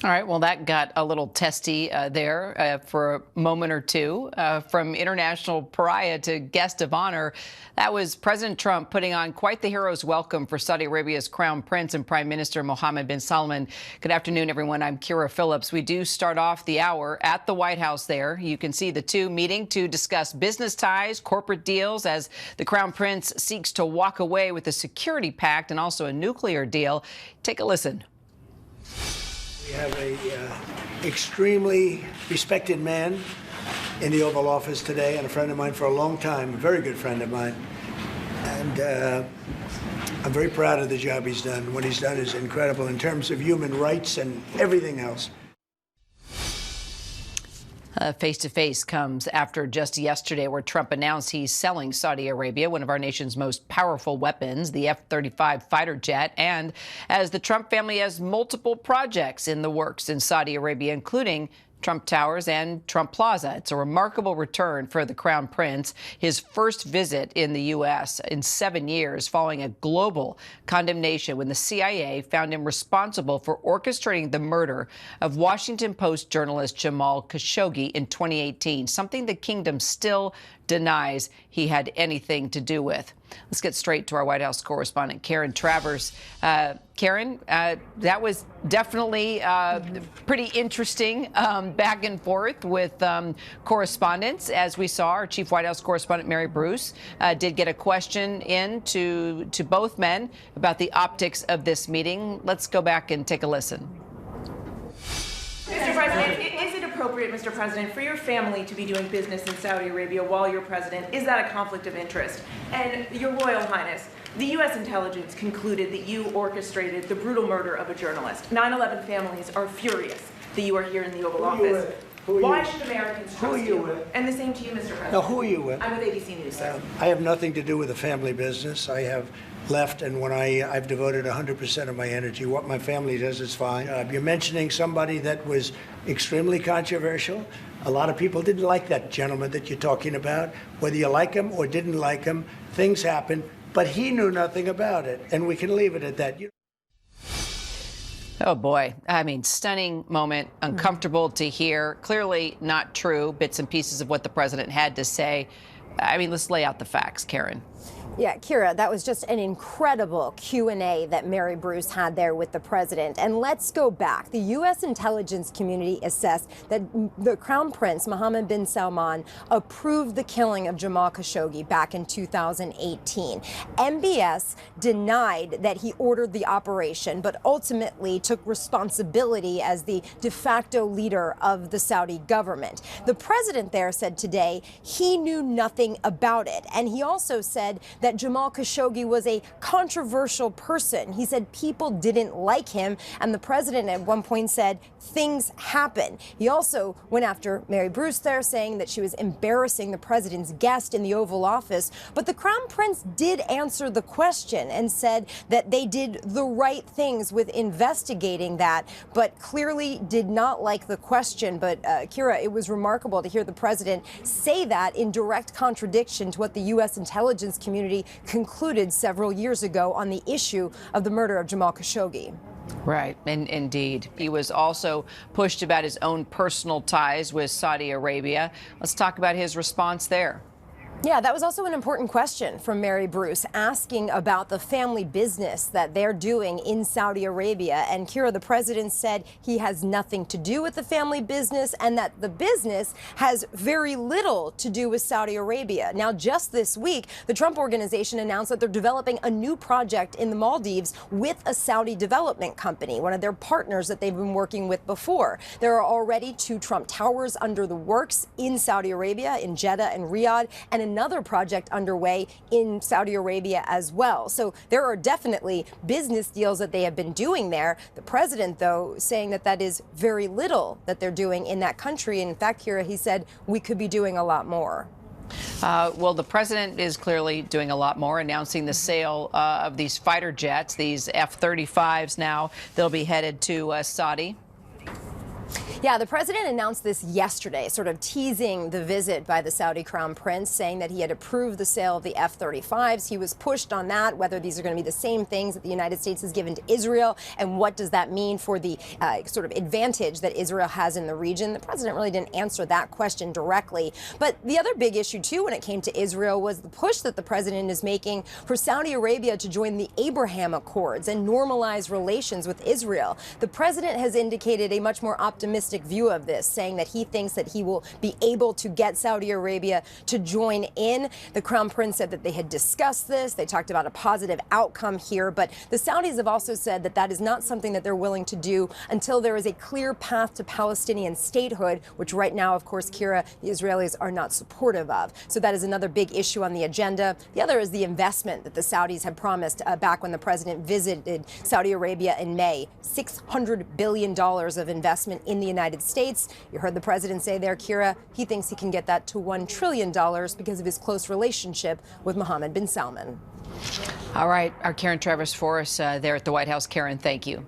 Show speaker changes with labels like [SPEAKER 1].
[SPEAKER 1] All right, well, that got a little testy there for a moment or two. From international pariah to guest of honor, that was President Trump putting on quite the hero's welcome for Saudi Arabia's Crown Prince and Prime Minister Mohammed bin Salman. Good afternoon, everyone. I'm Kira Phillips. We do start off the hour at the White House there. You can see the two meeting to discuss business ties, corporate deals, as the Crown Prince seeks to walk away with a security pact and also a nuclear deal. Take a listen.
[SPEAKER 2] We have a extremely respected man in the Oval Office today, and a friend of mine for a long time, a very good friend of mine. And I'm very proud of the job he's done. What he's done is incredible in terms of human rights and everything else.
[SPEAKER 1] Face-to-face comes after just yesterday, where Trump announced he's selling Saudi Arabia one of our nation's most powerful weapons, the F-35 fighter jet, and as the Trump family has multiple projects in the works in Saudi Arabia, including Trump Towers and Trump Plaza. It's a remarkable return for the Crown Prince, his first visit in the U.S. in 7 years, following a global condemnation when the CIA found him responsible for orchestrating the murder of Washington Post journalist Jamal Khashoggi in 2018, something the kingdom still denies he had anything to do with. Let's get straight to our White House correspondent, Karen Travers. Karen, that was definitely pretty interesting back and forth with correspondence. As we saw, our chief White House correspondent, Mary Bruce, did get a question in to both men about the optics of this meeting. Let's go back and take a listen.
[SPEAKER 3] Mr. President, is it appropriate, Mr. President, for your family to be doing business in Saudi Arabia while you're president? Is that a conflict of interest? And Your Royal Highness, the U.S. intelligence concluded that you orchestrated the brutal murder of a journalist. 9/11 families are furious that you are here in the Oval Office. Why should Americans trust you? And the same to you, Mr. President.
[SPEAKER 2] Now, who are you with?
[SPEAKER 3] I'm with ABC News, sir.
[SPEAKER 2] I have nothing to do with the family business. I have left, and when I've devoted 100% of my energy. What my family does is fine. You're mentioning somebody that was extremely controversial. A lot of people didn't like that gentleman that you're talking about. Whether you like him or didn't like him, things happen, but he knew nothing about it, and we can leave it at that.
[SPEAKER 1] Oh, boy. I mean, stunning moment, uncomfortable to hear. Clearly not true. Bits and pieces of what the president had to say. I mean, let's lay out the facts, Karen.
[SPEAKER 4] Yeah, Kira, that was just an incredible Q&A that Mary Bruce had there with the president. And let's go back. The U.S. intelligence community assessed that the Crown Prince, Mohammed bin Salman, approved the killing of Jamal Khashoggi back in 2018. MBS denied that he ordered the operation, but ultimately took responsibility as the de facto leader of the Saudi government. The president there said today he knew nothing about it. And he also said that Jamal Khashoggi was a controversial person. He said people didn't like him, and the president at one point said things happen. He also went after Mary Bruce there, saying that she was embarrassing the president's guest in the Oval Office. But the Crown Prince did answer the question and said that they did the right things with investigating that, but clearly did not like the question. But Kira, it was remarkable to hear the president say that in direct contradiction to what the U.S. intelligence community concluded several years ago on the issue of the murder of Jamal Khashoggi.
[SPEAKER 1] Right, and indeed. He was also pushed about his own personal ties with Saudi Arabia. Let's talk about his response there.
[SPEAKER 4] Yeah, that was also an important question from Mary Bruce, asking about the family business that they're doing in Saudi Arabia. And Kira, the president said he has nothing to do with the family business and that the business has very little to do with Saudi Arabia. Now, just this week, the Trump Organization announced that they're developing a new project in the Maldives with a Saudi development company, one of their partners that they've been working with before. There are already 2 Trump Towers under the works in Saudi Arabia, in Jeddah and Riyadh, and another project underway in Saudi Arabia as well. So there are definitely business deals that they have been doing there. The president, though, saying that that is very little that they're doing in that country. In fact, Kira, he said we could be doing a lot more.
[SPEAKER 1] Well, the president is clearly doing a lot more, announcing the sale of these fighter jets, these F-35s now. They'll be headed to Saudi.
[SPEAKER 4] Yeah, the president announced this yesterday, sort of teasing the visit by the Saudi crown prince, saying that he had approved the sale of the F-35s. He was pushed on that, whether these are going to be the same things that the United States has given to Israel, and what does that mean for the sort of advantage that Israel has in the region. The president really didn't answer that question directly. But the other big issue, too, when it came to Israel was the push that the president is making for Saudi Arabia to join the Abraham Accords and normalize relations with Israel. The president has indicated a much more optimistic view of this, saying that he thinks that he will be able to get Saudi Arabia to join in. The crown prince said that they had discussed this. They talked about a positive outcome here, but the Saudis have also said that that is not something that they're willing to do until there is a clear path to Palestinian statehood, which right now, of course, Kira, the Israelis are not supportive of. So that is another big issue on the agenda. The other is the investment that the Saudis had promised back when the president visited Saudi Arabia in May. $600 billion of investment in the United States. You heard the president say there, Kira, he thinks he can get that to $1 trillion because of his close relationship with Mohammed bin Salman.
[SPEAKER 1] All right, our Karen Travers for us there at the White House. Karen, thank you.